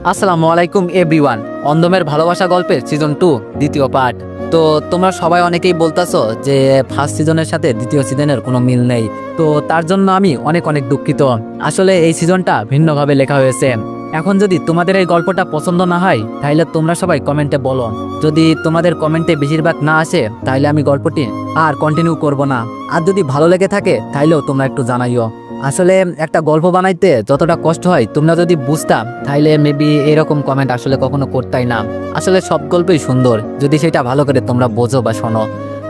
আসসালামু আলাইকুম এভরিওয়ান। অন্ধমের ভালোবাসা গল্পের সিজন 2 দ্বিতীয় পার্ট। তো তোমরা সবাই অনেকেই বলতাছো যে ফার্স্ট সিজনের সাথে দ্বিতীয় সিজনের কোনো মিল নেই। তো তার জন্য আমি অনেক অনেক দুঃখিত। আসলে এই সিজনটা ভিন্নভাবে লেখা হয়েছে। এখন যদি তোমাদের এই গল্পটা পছন্দ না হয় তাহলে তোমরা সবাই কমেন্টে বলো। যদি তোমাদের কমেন্টে বেশিরভাগ না আসে তাহলে আমি গল্পটি আর কন্টিনিউ করব না। আর যদি ভালো লেগে থাকে তাহলেও তোমরা একটু জানাইও। আসলে একটা গল্প বানাইতে যতটা কষ্ট হয় তোমরা যদি বুঝতাম তাহলে মেবি এরকম কমেন্ট আসলে কখনো করতাই না। আসলে সব গল্পই সুন্দর যদি সেটা ভালো করে তোমরা বোঝো বা শোনো।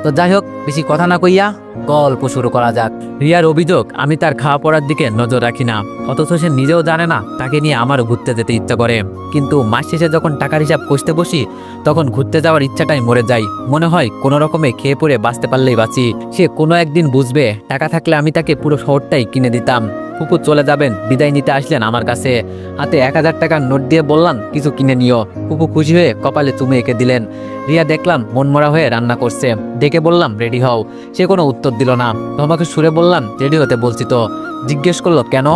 তো যাই হোক, বেশি কথা না কইয়া গল্প শুরু করা যাক। রিয়ার অভিযোগ, আমি তার খাওয়া পড়ার দিকে নজর রাখি না, অথচ সে নিজেও জানে না তাকে নিয়ে আমারও ঘুরতে যেতে ইচ্ছা করে। কিন্তু মাস শেষে যখন টাকার হিসাব কষতে বসি তখন ঘুরতে যাওয়ার ইচ্ছাটাই মরে যায়। মনে হয় কোনো রকমে খেয়ে পড়ে বাঁচতে পারলেই বাঁচি। সে কোনো একদিন বুঝবে, টাকা থাকলে আমি তাকে পুরো শহরটাই কিনে দিতাম। ফুপু চলে যাবেন, বিদায় নিতে আসলেন আমার কাছে। হাতে 1000 টাকার নোট দিয়ে বললাম কিছু কিনে নিও। ফুপু খুশি হয়ে কপালে চুমে এঁকে দিলেন। রিয়া দেখলাম মনমরা হয়ে রান্না করছে, ডেকে বললাম রেডি হও। সে কোনো উত্তর দিল না। তোমাকে সুরে বললাম রেডি হতে বলছি তো। জিজ্ঞেস করলো কেন?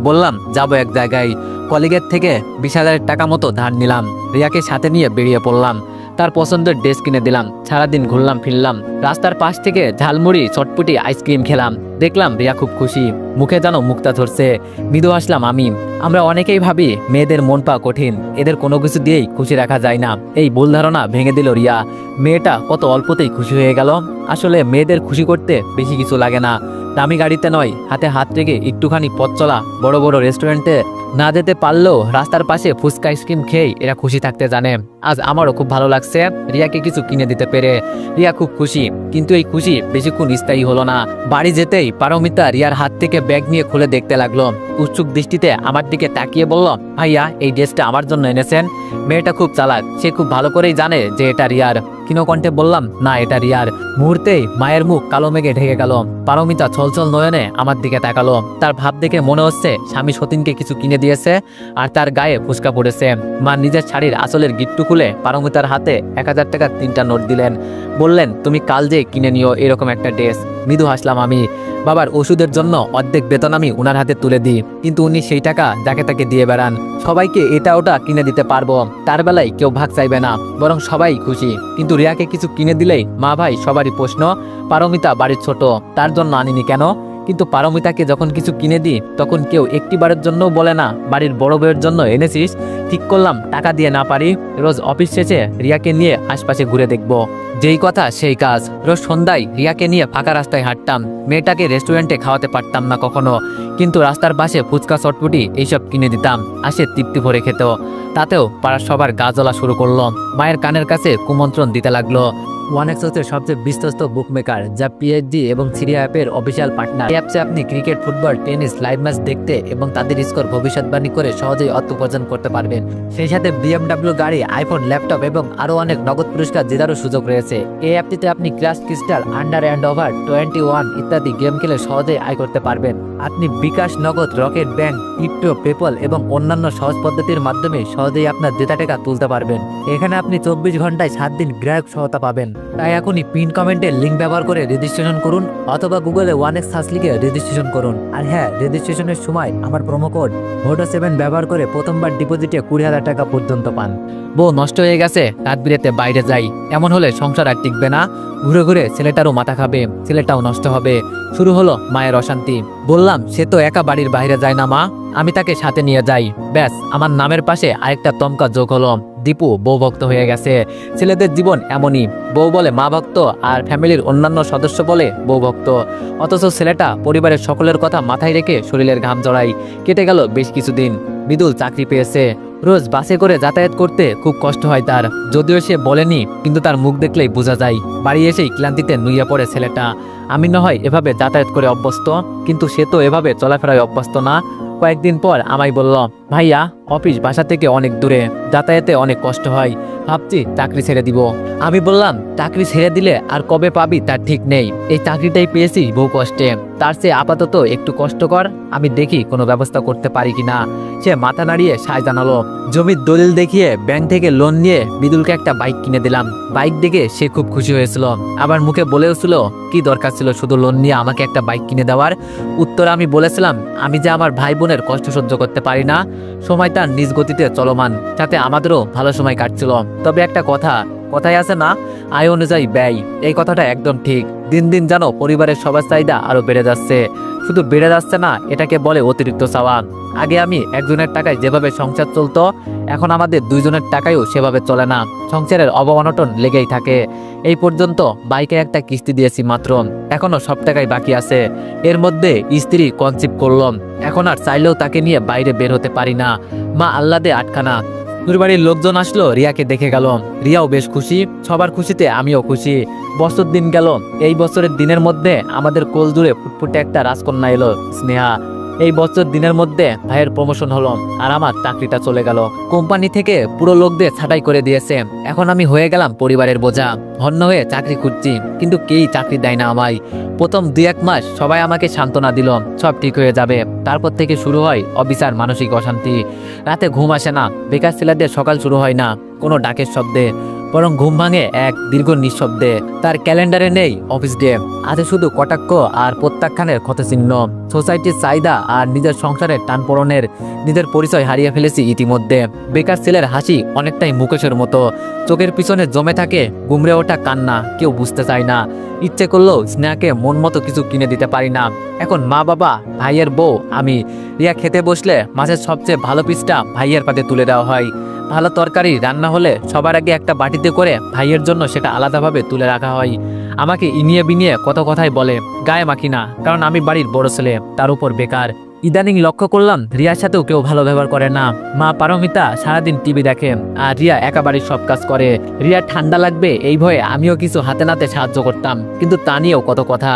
বললাম যাবো এক জায়গায়, কলিগের থেকে 20,000 টাকা মতো ধার নিলাম। রিয়াকে সাথে নিয়ে বেরিয়ে পড়লাম। তার পছন্দের ড্রেস কিনে দিলাম। সারাদিন ঘুরলাম ফিরলাম, রাস্তার পাশ থেকে ঝালমুড়ি চটপটি আইসক্রিম খেলাম। দেখলাম রিয়া খুব খুশি, মুখে যেন মুক্তা ধরছে। মৃদু আসলাম আমি। আমরা অনেকেই ভাবি মেয়েদের মন পা কঠিন, এদের কোনো কিছু দিয়েই খুশি রাখা যায় না। এই ভুল ধারণা ভেঙে দিল রিয়া। মেয়েটা কত অল্পতেই খুশি হয়ে গেল। আসলে মেয়েদের খুশি করতে বেশি কিছু লাগে না। দামি গাড়িতে নয়, হাতে হাত রেখে একটুখানি পথ চলা, বড় বড় রেস্টুরেন্টে না যেতে পারলেও রাস্তার পাশে ফুচকা আইসক্রিম খেয়ে এরা খুশি থাকতে জানে। আজ আমারও খুব ভালো লাগছে রিয়াকে কিছু কিনে দিতে পেরে। রিয়া খুব খুশি, কিন্তু এই খুশি বেশিক্ষণ স্থায়ী হলো না। বাড়ি যেতেই পারমিতা রিয়ার হাত থেকে ব্যাগ নিয়ে খুলে দেখতে লাগলো। উৎসুক দৃষ্টিতে আমার দিকে তাকিয়ে বলল, ভাইয়া এই ড্রেসটা আমার জন্য এনেছেন? মেয়েটা খুব চালাক, সে খুব ভালো করেই জানে যে এটা রিয়ার। ক্ষীণ কণ্ঠে বললাম, না এটা রিয়ার। মুহূর্তেই মায়ের মুখ কালো মেঘে ঢেকে গেল। পারমিতা ছলছল নয়নে আমার দিকে তাকালো। তার ভাব দেখে মনে হচ্ছে স্বামী সতীনকে কিছু কিনে দিয়েছে আর তার গায়ে ফুসকা পড়েছে। মা নিজের শাড়ির আঁচলের গিট্টু খুলে পারমিতার হাতে 1000 টাকার 3টা নোট দিলেন। বললেন, তুমি কাল যে কিনে নিও এরকম একটা ড্রেস। মৃদু হাসলাম আমি। বাবার ওষুধের জন্য অর্ধেক বেতন আমি উনার হাতে তুলে দিই, কিন্তু উনি সেই টাকা যাকে তাকে দিয়ে বেড়ান। সবাইকে এটা ওটা কিনে দিতে পারবো, তার বেলায় কেউ ভাগ চাইবে না, বরং সবাই খুশি। কিন্তু রিয়াকে কিছু কিনে দিলেই মা ভাই সবারই প্রশ্ন। পারমিতা বাড়ির ছোট, তার জন্য আনিনি কেন? কিন্তু পারমিতাকে যখন কিছু কিনে দিই তখন কেউ একটিবারের জন্য বলে না বাড়ির বড় বউয়ের জন্য এনেছিস। ঠিক করলাম টাকা দিয়ে না পারি, রোজ অফিস শেষে রিয়াকে নিয়ে আশপাশে ঘুরে দেখব। যেই কথা সেই কাজ। রোজ সন্ধ্যায় রিয়াকে নিয়ে ফাঁকা রাস্তায় হাঁটতাম। মেয়েটাকে রেস্টুরেন্টে খাওয়াতে পারতাম না কখনো, কিন্তু রাস্তার পাশে ফুচকা চটপটি এইসব কিনে দিতাম। আসে তৃপ্তি ভরে খেত। তাতেও পাড়ার সবার গা জ্বলা শুরু করলো। মায়ের কানের কাছে কুমন্ত্রণ দিতে লাগলো। ওয়ানেক্স হচ্ছে সবচেয়ে বিশ্বস্ত বুকমেকার, যা পিএইচডি এবং সিরিয়া অ্যাপের অফিসিয়াল পার্টনার। এই অ্যাপসে আপনি cricket, football, tennis live match দেখতে এবং তাদের স্কোর ভবিষ্যৎবাণী করে সহজেই অর্থ উপার্জন করতে পারবেন। সেই সাথে BMW গাড়ি, আইফোন, ল্যাপটপ এবং আরও অনেক নগদ পুরস্কার জেতারও সুযোগ রয়েছে। এই অ্যাপটিতে আপনি class, crystal, under and over 21 ইত্যাদি গেম খেলে সহজেই আয় করতে পারবেন। আপনি বিকাশ, নগদ, রকেট ব্যাংক, ক্রিপ্টো, পেপল এবং অন্যান্য সহজ পদ্ধতির মাধ্যমে সহজেই আপনার জেতা টাকা তুলতে পারবেন। এখানে আপনি 24 ঘন্টায় 7 দিন গ্রাহক সহায়তা পাবেন। তাই এখনই পিন কমেন্টের লিঙ্ক ব্যবহার করে রেজিস্ট্রেশন করুন, অথবা গুগলে ওয়ানেক্স সার্চ লিখে রেজিস্ট্রেশন করুন। আর হ্যাঁ, রেজিস্ট্রেশনের সময় আমার প্রোমো কোড VODO7 ব্যবহার করে প্রথমবার ডিপোজিটে 20,000 টাকা পর্যন্ত পান। বউ নষ্ট হয়ে গেছে, রাত বিরেতে বাইরে যাই, এমন হলে সংসার আর টিকবে না। ঘুরে ঘুরে ছেলেটারও মাথা খাবে, ছেলেটাও নষ্ট হবে। শুরু হলো মায়ের অশান্তি। বললাম, সে তো একা বাড়ির বাইরে যায় না মা, আমি তাকে সাথে নিয়ে যাই। ব্যাস, আমার নামের পাশে আরেকটা তমকা যোগ হলো। দীপু বউ ভক্ত হয়ে গেছে। ছেলেদের জীবন এমনই, বউ বলে মা ভক্ত আর ফ্যামিলির অন্যান্য সদস্য বলে বউ ভক্ত। অথচ ছেলেটা পরিবারের সকলের কথা মাথায় রেখে শরীরের ঘাম জড়াই। কেটে গেল বেশ কিছুদিন। বিদুল চাকরি পেয়েছে। রোজ বাসে করে যাতায়াত করতে খুব কষ্ট হয় তার, যদিও সে বলেনি, কিন্তু তার মুখ দেখলেই বোঝা যায়। বাড়ি এসেই ক্লান্তিতে নুইয়া পড়ে ছেলেটা। আমি না হয় এভাবে যাতায়াত করে অভ্যস্ত, কিন্তু সে তো এভাবে চলাফেরায় অভ্যস্ত না। কয়েকদিন পর আমায় বলল, ভাইয়া অফিস বাসা থেকে অনেক দূরে, যাতায়াতে অনেক কষ্ট হয়, ভাবছি চাকরি ছেড়ে দিব। আমি বললাম, চাকরি ছেড়ে দিলে আর কবে পাবি তার ঠিক নেই। এই চাকরিটাই পেয়েছি বহু কষ্টে, তার চেয়ে আপাতত একটু কষ্ট কর, আমি দেখি কোনো ব্যবস্থা করতে পারি কিনা। সে মাথা নাড়িয়ে সায় জানালো। জমির দলিল দেখিয়ে ব্যাংক থেকে লোন নিয়ে বিদুলকে একটা বাইক কিনে দিলাম। বাইক দেখে সে খুব খুশি হয়েছিল, আবার মুখে বলেওছিল কি দরকার ছিল শুধু লোন নিয়ে আমাকে একটা বাইক কিনে দেওয়ার। উত্তরে আমি বলেছিলাম, আমি যে আমার ভাই বোনের কষ্ট সহ্য করতে পারি না। সময় জীবনটা নিজ গতিতে চলমান, সাথে আমাদেরও ভালো সময় কাটছিল। তবে একটা কথায় আছে না, আয় অনুযায়ী ব্যয়, এই কথাটা একদম ঠিক। দিন দিন যেন পরিবারের সবার চাহিদা আরো বেড়ে যাচ্ছে। শুধু বেড়ে যাচ্ছে না, এটাকে বলে অতিরিক্ত চাওয়া। আগে আমি একজনের টাকায় যেভাবে সংসার চলতো, এখন আমাদের দুইজনের টাকায়ও সেভাবে চলে না। সংসারের অবনটন লেগেই থাকে। এই পর্যন্ত বাইকে একটা কিস্তি দিয়েছি মাত্র, এখনো সব টাকাই বাকি আছে। এর মধ্যে স্ত্রী কনসিভ করলাম, এখন আর চাইলেও তাকে নিয়ে বাইরে বের হতে পারি না। মা আহ্লাদে আটখানা। বাড়ির লোকজন আসলো, রিয়াকে দেখে গেল। রিয়াও বেশ খুশি, সবার খুশিতে আমিও খুশি। বছর দিন গেল। এই বছরের দিনের মধ্যে আমাদের কোল জুড়ে ফুটফুটে একটা রাজকন্যা এলো, স্নেহা। এই বছর দিনের মধ্যে ভাইয়ের প্রমোশন হলো, আর আমার চাকরিটা চলে গেল। কোম্পানি থেকে পুরো লোকদের ছাঁটাই করে দিয়েছে। এখন আমি হয়ে গেলাম পরিবারের বোঝা। হন্য হয়ে চাকরি খুঁজছি, কিন্তু কেই চাকরি দেয় না আমায়। প্রথম 2-1 মাস সবাই আমাকে সান্ত্বনা দিল, সব ঠিক হয়ে যাবে। তারপর থেকে শুরু হয় অবিচার, মানসিক অশান্তি। রাতে ঘুম আসে না। বেকার ছেলেদের সকাল শুরু হয় না কোনো ডাকের শব্দে, বরং ঘুম ভাঙে এক দীর্ঘ নিঃশব্দে। তার ক্যালেন্ডারে নেই অফিস ডে, আছে শুধু কটাক্ষ আর প্রত্যাখ্যানের ক্ষতচিহ্ন। সোসাইটির চাহিদা আর নিজের সংসারের টানপোড়নের নিজের পরিচয় হারিয়ে ফেলেছি ইতিমধ্যে। বেকার ছেলের হাসি অনেকটাই মুকেশের মতো, চোখের পিছনে জমে থাকে গুমড়ে ওঠা কান্না। কেউ বুঝতে চায় না। ইচ্ছে করলেও স্নেহাকে মন মতো কিছু কিনে দিতে পারি না। এখন মা বাবা, ভাইয়ের বউ, আমি। রিয়া খেতে বসলে মাছের সবচেয়ে ভালো পিসটা ভাইয়ের পাতে তুলে দেওয়া হয়। ভালো তরকারি রান্না হলে সবার আগে একটা বাটিতে করে ভাইয়ের জন্য সেটা আলাদাভাবে তুলে রাখা হয়। আমাকে ইনিয়ে বিনিয়ে কত কথাই বলে, গায়ে মাখি না, কারণ আমি বাড়ির বড় ছেলে, তার উপর বেকার। ইদানিং লক্ষ্য করলাম রিয়ার সাথেও কেউ ভালো ব্যবহার করে না। মা পারমিতা সারাদিন টিভি দেখে, আর রিয়া একা বাড়ির সব কাজ করে। রিয়া ঠান্ডা লাগবে এই ভয়ে আমিও কিছু হাতে নাতে সাহায্য করতাম, কিন্তু তা নিয়েও কত কথা।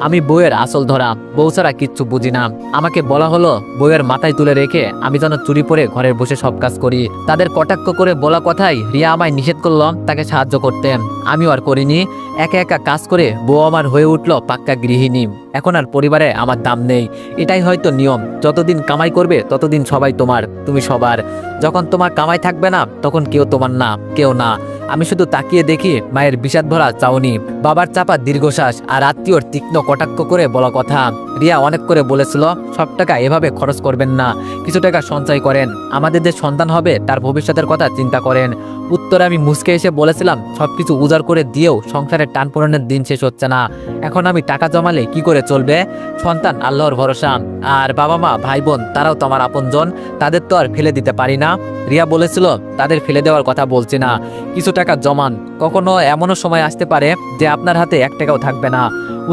আমি বউয়ের আসল ধরা, বউ ছাড়া কিচ্ছু বুঝি না। আমাকে বলা হলো বউয়ের মাথায় তুলে রেখে আমি যেন চুরি পরে ঘরে বসে সব কাজ করি। তাদের কটাক্ষ করে বলা কথাই রিয়া আমায় নিষেধ করলাম তাকে সাহায্য করতেন, আমিও আর করিনি। একা একা কাজ করে বউ আমার হয়ে উঠলো পাক্কা গৃহিণী। এখন আর পরিবারে আমার দাম নেই, এটাই হয়তো নিয়ম। যতদিন কামাই করবে ততদিন সবাই তোমার, তুমি সবার। যখন তোমার কামাই থাকবে না, তখন কেউ তোমার না, কেউ না। আমি শুধু তাকিয়ে দেখি মায়ের বিষাদ ভরা চাউনি, বাবার চাপা দীর্ঘশ্বাস, আর আত্মীয়র তীক্ষ্ণ কটাক্ষ করে বলা কথা। রিয়া অনেক করে বলেছিল সব টাকা এভাবে খরচ করবেন না, কিছু টাকা সঞ্চয় করেন, আমাদের যে সন্তান হবে তার ভবিষ্যতের কথা চিন্তা করেন। উত্তরে আমি মুচকে এসে বলেছিলাম সবকিছু উজাড় করে দিয়েও সংসারের টানপোড়েনের দিন শেষ হচ্ছে না। এখন আমি টাকা জমালে কি করে চলবে? সন্তান আল্লাহর ভরসা, আর বাবা মা ভাই বোন তারাও তো আমার আপনজন, তাদের তো আর ফেলে দিতে পারি না। রিয়া বলেছিল তাদের ফেলে দেওয়ার কথা বলছি না, কিছু টাকা জমান, কখনো এমনও সময় আসতে পারে যে আপনার হাতে 1 টাকাও থাকবে না।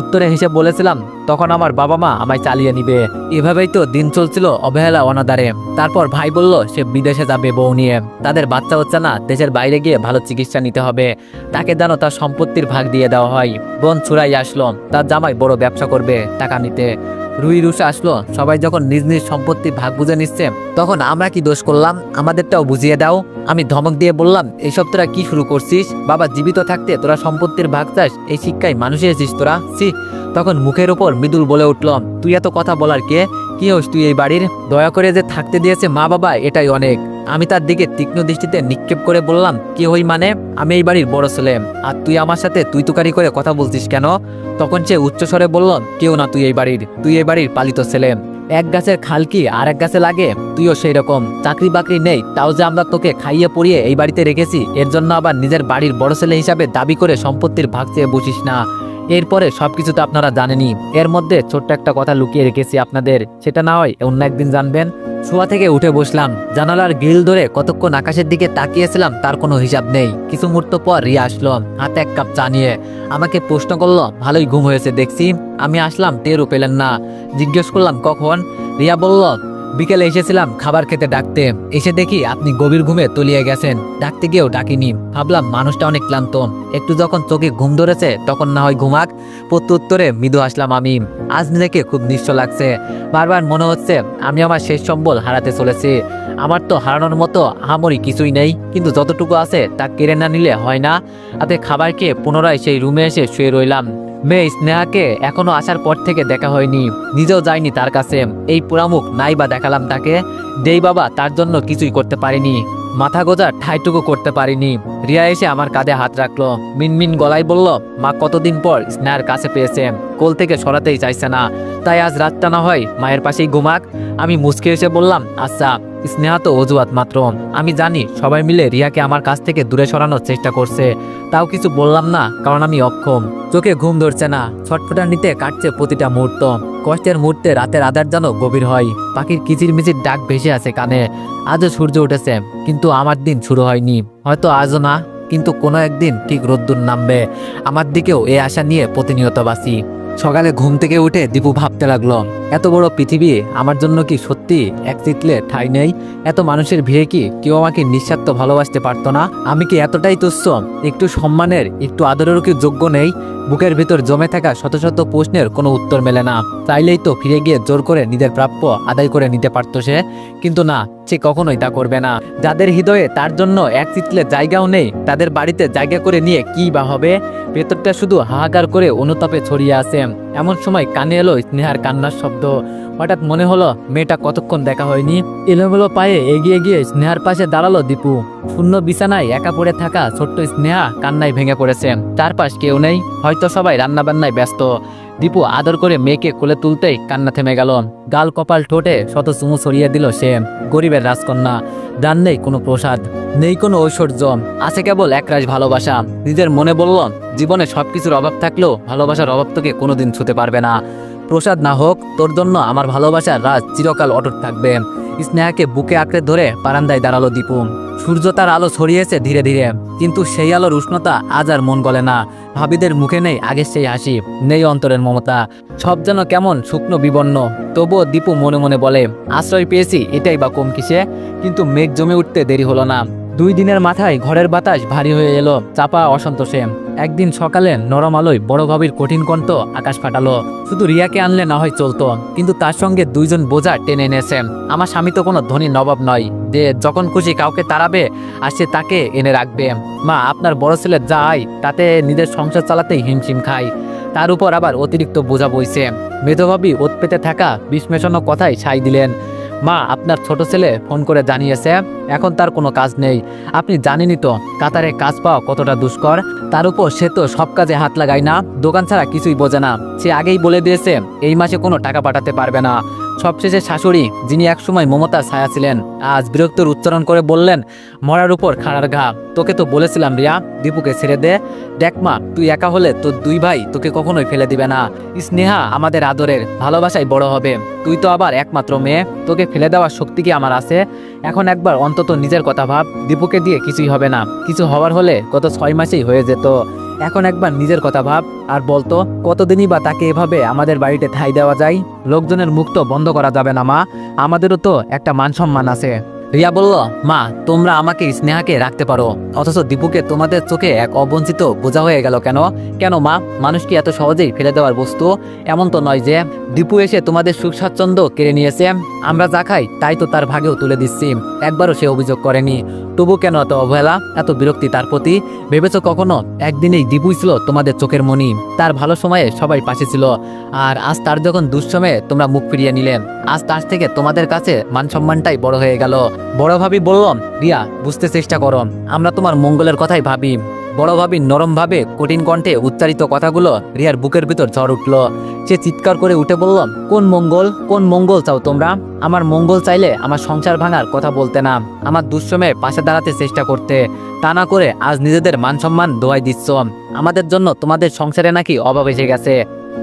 উত্তরে হিসেব বলেছিলাম তখন আমার বাবা মা আমায় চালিয়ে নিবে। এভাবেই তো দিন চলছিল অবহেলা অনাদারে। তারপর ভাই বলল সে বিদেশে যাবে বউ নিয়ে, তাদের বাচ্চা হচ্ছে না, দেশের বাইরে গিয়ে ভালো চিকিৎসা নিতে হবে। তাকে যেন তার সম্পত্তির ভাগ দিয়ে দেওয়া হয়। বোন ছুড়াই আসলো, তার জামাই বড় ব্যবসা করবে টাকা নিতে। রুই রুষে আসলো, সবাই যখন নিজ নিজ সম্পত্তি ভাগ বুঝে নিচ্ছে, তখন আমরা কি দোষ করলাম? আমাদেরটাও বুঝিয়ে দাও। আমি ধমক দিয়ে বললাম এইসব তোরা কি শুরু করছিস? বাবা জীবিত থাকতে তোরা সম্পত্তির ভাগ চাস? এই শিক্ষায় মানুষ এসেছিস তোরা? সি। তখন মুখের ওপর মৃদুল বলে উঠল, তুই এত কথা বলার কে? কি হোস তুই এই বাড়ির? দয়া করে যে থাকতে দিয়েছে মা বাবা, এটাই অনেক। আমি তার দিকে তীক্ষ্ণ দৃষ্টিতে নিক্ষেপ করে বললাম, কে হই মানে? আমি এই বাড়ির বড় ছেলে, আর তুই আমার সাথে তুই তুকারি করে কথা বলছিস কেন? তখন সে উচ্চস্বরে বলল, কেউ না, তুই এই বাড়ির পালিত ছেলে। এক গাছের খাল কি আর এক গাছে লাগে? তুইও সেই রকম। চাকরি বাকরি নেই, তাও যে আমরা তোকে খাইয়ে পড়িয়ে এই বাড়িতে রেখেছি, এর জন্য আবার নিজের বাড়ির বড় ছেলে হিসাবে দাবি করে সম্পত্তির ভাগ চেয়ে বসিস না। এরপরে সবকিছু তো আপনারা জানেনই। এর মধ্যে ছোট্ট একটা কথা লুকিয়ে রেখেছি আপনাদের, সেটা না হয় অন্য একদিন জানবেন। শোয়া থেকে উঠে বসলাম, জানালার গ্রিল ধরে কতক্ষণ আকাশের দিকে তাকিয়েছিলাম তার কোনো হিসাব নেই। কিছু মুহূর্ত পর রিয়া আসলো, হাতে 1 কাপ চা নিয়ে। আমাকে প্রশ্ন করলো, ভালোই ঘুম হয়েছে দেখছি। আমি আসলাম, টেরও পেলেন না। জিজ্ঞেস করলাম কখন? রিয়া বলল, বিকেলে এসেছিলাম খাবার খেতে ডাকতে, এসে দেখি আপনি গভীর ঘুমে তলিয়ে গেছেন। ডাকতে গিয়েও ডাকিনি, ভাবলাম মানুষটা অনেক ক্লান্ত, একটু যখন চোখে ঘুম ধরেছে তখন না হয় ঘুমাক। প্রত্যুত্তরে মৃদু আসলাম আমি। আজ নিজেকে খুব নিঃস্ব লাগছে। বারবার মনে হচ্ছে আমি আমার শেষ সম্বল হারাতে চলেছি। আমার তো হারানোর মতো আহামরি কিছুই নেই, কিন্তু যতটুকু আছে তা কেড়ে না নিলে হয় না। রাতে খাবার খেয়ে পুনরায় সেই রুমে এসে শুয়ে রইলাম। মেয়ে স্নেহাকে এখনো আসার পর থেকে দেখা হয়নি, নিজেও যায়নি তার কাছে। এই পোড়ামুখ নাই বা দেখালাম তাকে? দেই বাবা, তার জন্য কিছুই করতে পারিনি, মাথা গোজার ঠাইটুকু করতে পারিনি। রিয়া এসে আমার কাঁধে হাত রাখলো, মিনমিন গলায় বলল, মা কতদিন পর স্নেহার কাছে পেয়েছে, কোল থেকে সরাতেই চাইছে না, তাই আজ রাতটা না হয় মায়ের পাশেই ঘুমাক। আমি মুচকে এসে বললাম, আচ্ছা। স্নেহা তো অজুহাত মাত্র। আমি জানি সবাই মিলে রিয়াকে আমার কাছ থেকে দূরে সরানোর চেষ্টা করছে, তাও কিছু বললাম না কারণ আমি অক্ষম। চোখে ঘুম ধরছে না, ছটফটানিতে কাটছে প্রতিটা মুহূর্ত। কষ্টের মুহূর্তে রাতের আধার যেন গভীর হয়, পাখির কিচিরমিচির ডাক ভেসে আছে কানে। আজও সূর্য উঠেছে, কিন্তু আমার দিন শুরু হয়নি। হয়তো আজও না, কিন্তু কোনো একদিন ঠিক রোদ্দুর নামবে। আমার দিকেও এই আশা নিয়ে প্রতিনিয়ত বাঁচি। সকালে ঘুম থেকে উঠে দীপু ভাবতে লাগলো, এত বড় পৃথিবী, আমার জন্য কি সত্যি এক চিতলে ঠাঁই নেই? এত মানুষের ভিড়ে কি কেউ আমাকে নিঃস্বার্থ ভালোবাসতে পারতো না? আমি কি এতটাই তুচ্ছ? একটু সম্মানের, একটু আদরেরও কি যোগ্য নেই? বুকের ভিতর জমে থাকা শত শত প্রশ্নের কোনো উত্তর মেলে না। চাইলেই তো ফিরে গিয়ে জোর করে নিজের প্রাপ্য আদায় করে নিতে পারতো সে, কিন্তু না, সে কখনোই তা করবে না। যাদের হৃদয়ে তার জন্য এক চিতলে জায়গাও নেই, তাদের বাড়িতে জায়গা করে নিয়ে কি বা হবে? ভেতরটা শুধু হাহাকার করে অনুতাপে ছড়িয়ে আছে। এমন সময় কানে এলো স্নেহার কান্নার শব্দ। হঠাৎ মনে হলো মেয়েটা কতক্ষণ দেখা হয়নি। এলোমেলো পায়ে এগিয়ে গিয়ে স্নেহার পাশে দাঁড়ালো দীপু। শূন্য বিছানায় একা পড়ে থাকা ছোট্ট স্নেহা কান্নায় ভেঙে পড়েছে। চারপাশ কেউ নেই, হয়তো সবাই রান্নাবান্নায় ব্যস্ত। দীপু আদর করে মেয়েকে কোলে তুলতেই কান্না থেমে গেল। গাল কপাল ঠোঁটে শত চুমু ছড়িয়ে দিল সে। গরিবের রাজকন্যা, ডান নেই কোনো প্রসাদ, নেই কোনো ঐশ্বর্য, আছে কেবল একরাশ ভালোবাসা। নিজের মনে বলল, জীবনে সবকিছুর অভাব থাকলেও ভালোবাসার অভাব তোকে কোনোদিন ছুতে পারবে না। প্রসাদ না হোক, তোর জন্য আমার ভালোবাসার রাজ চিরকাল অটুট থাকবে। স্নেহাকে বুকে আঁকড়ে ধরে বারান্দায় দাঁড়ালো দীপু। সূর্য তার আলো ছড়িয়েছে ধীরে ধীরে, কিন্তু সেই আলোর উষ্ণতা আজ আর মন গলে না। ভাবিদের মুখে নেই আগের সেই হাসি, নেই অন্তরের মমতা, সব যেন কেমন শুকনো বিবর্ণ। তবুও দীপু মনে মনে বলে, আশ্রয় পেয়েছি এটাই বা কম কিসে? কিন্তু মেঘ জমে উঠতে দেরি হলো না। 2 দিনের মাথায় ঘরের বাতাস ভারী হয়ে এলো, চাপা অসন্তোষে। একদিন সকালে নরম আলোয় বড় ভাবির কঠিন কণ্ঠ আকাশ ফাটালো, শুধু রিয়াকে আনলে না হয় চলতো, কিন্তু তার সঙ্গে 2 জন বোঝা টেনে এনেছে। আমার স্বামী তো কোনো ধনী নবাব নয় যে যখন খুশি কাউকে তাড়াবে আর সে তাকে এনে রাখবে। মা, আপনার বড় ছেলে যায় তাতে নিজের সংসার চালাতেই হিমশিম খায়, তার উপর আবার অতিরিক্ত বোঝা বইছে। মেধভাবী ওত পেতে থাকা বিষ মেশানো কথাই ছাই দিলেন। মা, আপনার ছোট ছেলে ফোন করে জানিয়েছে এখন তার কোনো কাজ নেই। আপনি জানেনই তো কাতারে কাজ পাওয়া কতটা দুষ্কর। তার উপর সে তো সব কাজে হাত লাগায় না, দোকান ছাড়া কিছুই বোঝে না। সে আগেই বলে দিয়েছে এই মাসে কোনো টাকা পাঠাতে পারবে না। সবশেষে শাশুড়ি, যিনি একসময় মমতার ছায়া ছিলেন, আজ বিরক্তর উচ্চারণ করে বললেন, মরার উপর খাড়ার ঘা। তোকে তো বলেছিলাম রিয়া, দীপুকে ছেড়ে দে। দেখ মা, তুই একা হলে তোর 2 ভাই তোকে কখনোই ফেলে দিবে না। স্নেহা আমাদের আদরের, ভালোবাসায় বড় হবে। তুই তো আবার একমাত্র মেয়ে, তোকে ফেলে দেওয়ার শক্তি কি আমার আছে? এখন একবার অন্তত নিজের কথা ভাব। দীপুকে দিয়ে কিছুই হবে না, কিছু হওয়ার হলে গত 6 মাসেই হয়ে যেত। এখন একবার নিজের কথা ভাব আর বলতো, কতদিনই বা তাকে এভাবে আমাদের বাড়িতে ঠাঁই দেওয়া যায়? লোকজনের মুখ তো বন্ধ করা যাবে না মা, আমাদেরও তো একটা মান সম্মান আছে। রিয়া বলল, মা, তোমরা আমাকে স্নেহাকে রাখতে পারো, অথচ দীপুকে তোমাদের চোখে এক অবঞ্চিত বোঝা হয়ে গেল কেন? কেন মা, মানুষ কি এত সহজেই ফেলে দেওয়ার বস্তু? এমন তো নয় যে দীপু এসে তোমাদের সুখ স্বাচ্ছন্দ্য কেড়ে নিয়েছে। আমরা যা খাই তাই তো তার ভাগেও তুলে দিচ্ছি, একবারও সে অভিযোগ করেনি। তবু কেন এত অবহেলা, এত বিরক্তি তার প্রতি? ভেবেছো কখনো একদিনেই দীপুই ছিল তোমাদের চোখের মণি, তার ভালো সময়ে সবাই পাশে ছিল, আর আজ তার যখন দুঃসময়ে তোমরা মুখ ফিরিয়ে নিলেন, আজ তার থেকে তোমাদের কাছে মান সম্মানটাই বড় হয়ে গেল। বড় ভাবি বললাম, রিয়া বুঝতে চেষ্টা করো, আমরা তোমার মঙ্গলের কথাই ভাবি। বড় ভাবি নরমভাবে কঠিন কণ্ঠে উচ্চারিত কথাগুলো রিয়ার বুকের ভিতর ঝড় উঠল। সে চিৎকার করে উঠে বলল, কোন মঙ্গল, কোন মঙ্গল চাও তোমরা? আমার মঙ্গল চাইলে আমার সংসার ভাঙার কথা বলতে না, আমার দুঃসময়ে পাশে দাঁড়াতে চেষ্টা করতে। তা না করে আজ নিজেদের মান সম্মান দোয়াই দিচ্ছ। আমাদের জন্য তোমাদের সংসারে নাকি অভাব এসে গেছে।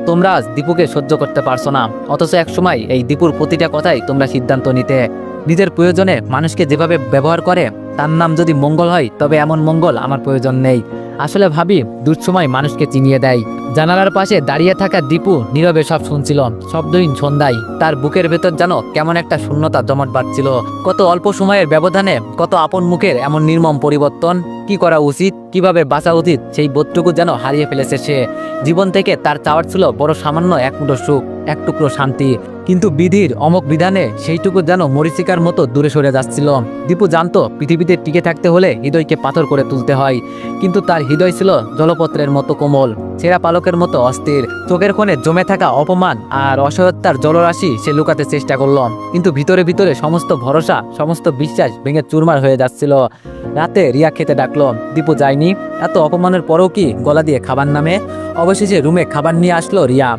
তোমরা আজ দীপুকে সহ্য করতে পারছো না, অথচ একসময় এই দীপুর প্রতিটা কথাই তোমরা সিদ্ধান্ত নিতে। নিজের প্রয়োজনে মানুষকে যেভাবে ব্যবহার করে, তার নাম যদি মঙ্গল হয়, তবে এমন মঙ্গল আমার প্রয়োজন নেই। আসলে ভাবি দুঃসময় মানুষকে চিনিয়ে দেয়। জানালার পাশে দাঁড়িয়ে থাকা দীপু নীরবে সব শুনছিল। শব্দহীন সন্ধ্যায় তার বুকের ভেতর যেন কেমন একটা শূন্যতা জমাট বাঁধছিল। কত অল্প সময়ের ব্যবধানে কত আপন মুখের এমন নির্মম পরিবর্তন। কি করা উচিত, কিভাবে বাঁচা উচিত, সেই বোধটুকু যেন হারিয়ে ফেলেছে সে। জীবন থেকে তার চাওয়ার ছিল বড় সামান্য এক মুঠো সুখ, এক টুকরো শান্তি, কিন্তু বিধির অমোঘ বিধানে সেইটুকু যেন মরীচিকার মতো দূরে সরে যাচ্ছিল। দীপু জানতো পৃথিবীতে টিকে থাকতে হলে হৃদয়কে পাথর করে তুলতে হয়, কিন্তু তার হৃদয় ছিল জলপত্রের মতো কোমল, ছেঁড়া পালকের মতো অস্থির। চোখের কোণে জমে থাকা অপমান আর অসহায়তার জলরাশি সে লুকাতে চেষ্টা করল, কিন্তু ভিতরে ভিতরে সমস্ত ভরসা, সমস্ত বিশ্বাস ভেঙে চুরমার হয়ে যাচ্ছিল। রাতে রিয়া খেতে ডাকলো, দীপু যায়নি। এত অপমানের পরেও কি গলা দিয়ে খাবার নামে? অবশেষে রুমে খাবার নিয়ে আসলো রিয়া।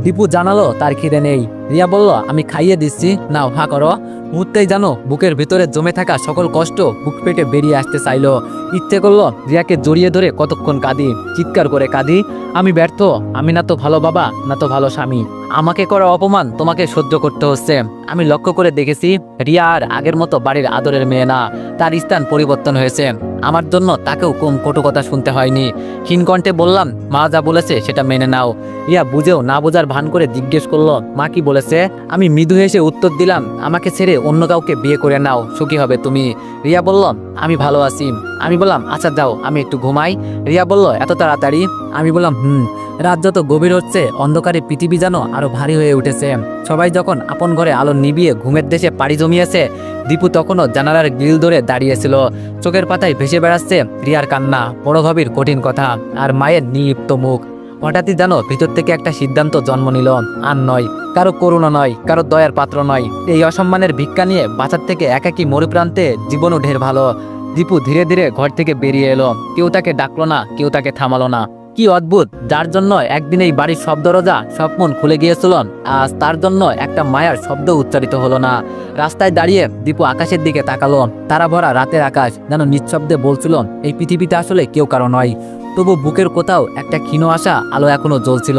দীপু জানালো তার খিদে নেই। রিয়া বলল আমি খাইয়ে দিচ্ছি, নাও হা করো। মুহূর্তেই জানো বুকের ভিতরে জমে থাকা সকল কষ্ট বুক পেটে বেরিয়ে আসতে চাইলো। ইচ্ছে করলো রিয়াকে জড়িয়ে ধরে কতক্ষণ কাঁদি, চিৎকার করে কাঁদি, আমি ব্যর্থ, আমি না তো ভালো বাবা, না তো ভালো স্বামী, আমাকে করা অপমান তোমাকে সহ্য করতে হচ্ছে। আমি লক্ষ্য করে দেখেছি রিয়া আর আগের মতো বাড়ির আদরের মেয়ে না, তার স্থান পরিবর্তন হয়েছে। আমার জন্য তাকেও কম কটু কথা শুনতে হয়নি। ক্ষীণকণ্ঠে বললাম মা যা বলেছে সেটা মেনে নাও। রিয়া বুঝেও না বোঝার ভান করে জিজ্ঞেস করলো মা কি বলেছে। আমি মৃদু হেসে উত্তর দিলাম আমাকে ছেড়ে অন্য কাউকে বিয়ে করে নাও, সুখী হবে তুমি। রিয়া বলল আমি ভালো আছি। আমি বললাম আচ্ছা যাও আমি একটু ঘুমাই। রিয়া বলল এত তাড়াতাড়ি। আমি বললাম রাত যত গভীর হচ্ছে অন্ধকারে পৃথিবী যেন আরো ভারী হয়ে উঠেছে। সবাই যখন আপন ঘরে আলো নিভিয়ে ঘুমের দেশে পাড়ি জমিয়েছে, দীপু তখনও জানালার গ্রিল ধরে দাঁড়িয়েছিল। চোখের পাতায় ভেসে বেড়াচ্ছে রিয়ার কান্না, বড় ভাবির কঠিন কথা, আর মায়ের নিলিপ্ত মুখ। হঠাৎই যেন ভিতর থেকে একটা সিদ্ধান্ত জন্ম নিল, আর নয়, কারো করুণা নয়, কারো দয়ার পাত্র নয়, এই অসম্মানের ভিক্ষা নিয়ে বাঁচার থেকে একাকী মরুপ্রান্তে জীবনও ঢের ভালো। দীপু ধীরে ধীরে ঘর থেকে বেরিয়ে এলো। কেউ তাকে ডাকলো না, কেউ তাকে থামালো না। কি অদ্ভুত, যার জন্য একদিন এই বাড়ির সব দরজা সব মন খুলে গিয়েছিল, আজ তার জন্য একটা মায়ার শব্দ উচ্চারিত হলো না। রাস্তায় দাঁড়িয়ে দীপু আকাশের দিকে তাকালো। তারা ভরা রাতের আকাশ যেন নিঃশব্দে বলছিল এই পৃথিবীতে আসলে কেউ কারো নয়। তবু বুকের কোথাও একটা ক্ষীণ আশা আলো এখনো জ্বলছিল,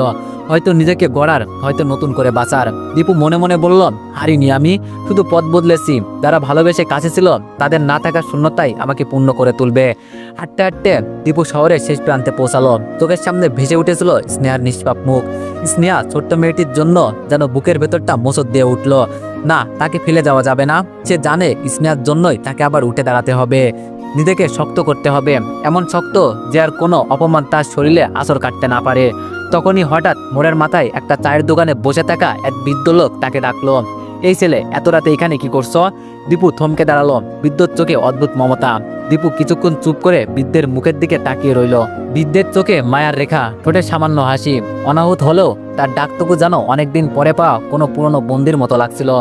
হয়তো নিজেকে গড়ার, হয়তো নতুন করে বাঁচার। দীপু মনে মনে বলল হারিনি আমি, শুধু পথ বদলেছি। যারা ভালোবেসে কাছে ছিল তাদের না থাকার শূন্যতাই আমাকে পূর্ণ করে তুলবে। হাঁটতে হাঁটতে দীপু শহরের শেষ প্রান্তে পৌঁছালো। চোখের সামনে ভেসে উঠেছিল স্নেহার নিষ্পাপ মুখ। স্নেহা ছোট্ট মেয়েটির জন্য যেন বুকের ভেতরটা মোচড় দিয়ে উঠল। না, তাকে ফেলে যাওয়া যাবে না। সে জানে স্নেহার জন্যই তাকে আবার উঠে দাঁড়াতে হবে, নিজেকে শক্ত করতে হবে, এমন শক্ত যে আর কোনো অপমান তার শরীরে আঁচড় কাটতে না পারে। তখনই হঠাৎ মোড়ের মাথায় একটা চায়ের দোকানে বসে থাকা এক বৃদ্ধ লোক তাকে ডাকলো, এই ছেলে এত রাতে এখানে কি করছো? দীপু থমকে দাঁড়ালো, বৃদ্ধর চোখে অদ্ভুত মমতা। দীপু কিছুক্ষণ চুপ করে বৃদ্ধের মুখের দিকে তাকিয়ে রইল। বৃদ্ধের চোখে মায়ার রেখা, ঠোঁটে সামান্য হাসি। অনাহুত হলেও তার ডাকটুকু যেন অনেকদিন পরে পাওয়া কোনো পুরনো বন্দির মতো লাগছিল।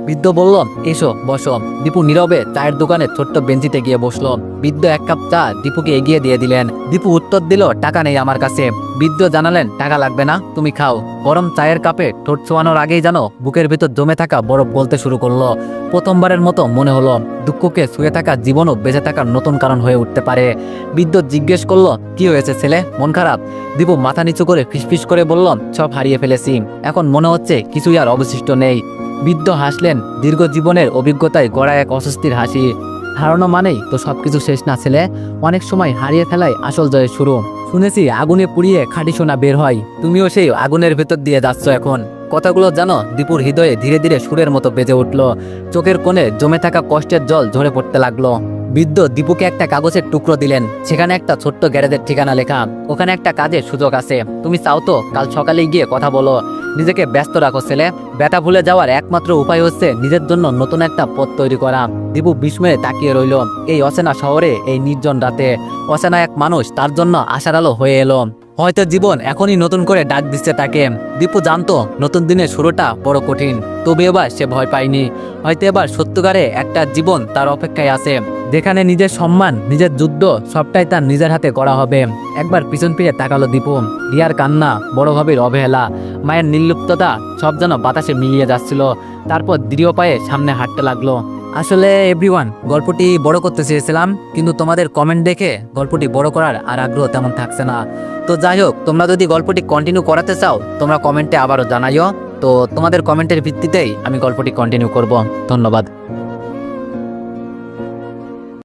বৃদ্ধ বলল এসো বসো। দীপু নীরবে চায়ের দোকানে ছোট্ট বেঞ্চিতে গিয়ে বসলো। বৃদ্ধ এক কাপ চা দীপুকে এগিয়ে দিয়ে দিলেন। দীপু উত্তর দিল টাকা নেই আমার কাছে। বৃদ্ধ জানালেন টাকা লাগবে না, তুমি খাও। গরম চায়ের কাপে ঠোঁট ছোঁয়ানোর আগেই যেন বুকের ভিতর জমে থাকা বরফ বলতে শুরু করলো। প্রথমবারের মতো মনে হলো দুঃখকে শুয়ে থাকা জীবনও বেঁচে থাকার নতুন কারণ হয়ে উঠতে পারে। বৃদ্ধ জিজ্ঞেস করলো কি হয়েছে ছেলে, মন খারাপ? দীপু মাথা নিচু করে ফিসফিস করে বলল সব হারিয়ে ফেলেছি, এখন মনে হচ্ছে কিছুই আর অবশিষ্ট নেই। বৃদ্ধ হাসলেন, দীর্ঘ জীবনের অভিজ্ঞতায় গড়া এক অস্বস্তির হাসি। হারানো মানেই তো সবকিছু শেষ না ছেলে, অনেক সময় হারিয়ে ফেলাই আসল জয়ের শুরু। শুনেছি আগুনে পুড়িয়ে খাঁটি সোনা বের হয়, তুমিও সেই আগুনের ভেতর দিয়ে যাচ্ছ এখন। কথাগুলো জানো দীপুর হৃদয়ে ধীরে ধীরে সুরের মতো বেজে উঠল। চোখের কোণে জমে থাকা কষ্টের জল ঝরে পড়তে লাগলো। বৃদ্ধ দীপুকে একটা কাগজের টুকরো দিলেন, সেখানে একটা ছোট্ট গ্যারেজের ঠিকানা লেখা। ওখানে একটা কাজের সুযোগ আছে, তুমি চাও তো কাল সকালেই গিয়ে কথা বলো। নিজেকে ব্যস্ত রাখো ছেলে, ব্যথা ভুলে যাওয়ার একমাত্র উপায় হচ্ছে নিজের জন্য নতুন একটা পথ তৈরি করা। দীপু বিস্ময়ে তাকিয়ে রইল। এই অচেনা শহরে, এই নির্জন রাতে অচেনা এক মানুষ তার জন্য আশার আলো হয়ে এলো। হয়তো জীবন এখনই নতুন করে ডাক দিচ্ছে তাকে। দীপু জানতো নতুন দিনের শুরুটা বড় কঠিন, তবে এবার সে ভয় পায়নি। হয়তো এবার সত্যিকারে একটা জীবন তার অপেক্ষায় আছে, যেখানে নিজের সম্মান, নিজের যুদ্ধ সবটাই তার নিজের হাতে করা হবে। একবার পিছন ফিরে তাকালো দীপু। রিয়ার কান্না, বড় ভাবির অবহেলা, মায়ের নির্লিপ্ততা সব যেন বাতাসে মিলিয়ে যাচ্ছিল। তারপর দৃঢ় পায়ে সামনে হাঁটতে লাগলো। আসলে এভরিওয়ান, গল্পটি বড় করতে চেয়েছিলাম, কিন্তু তোমাদের কমেন্ট দেখে গল্পটি বড় করার আর আগ্রহ তেমন থাকছে না। তো যাই হোক, তোমরা যদি গল্পটি কন্টিনিউ করাতে চাও তোমরা কমেন্টে আবারও জানাইও। তো তোমাদের কমেন্টের ভিত্তিতেই আমি গল্পটি কন্টিনিউ করব। ধন্যবাদ।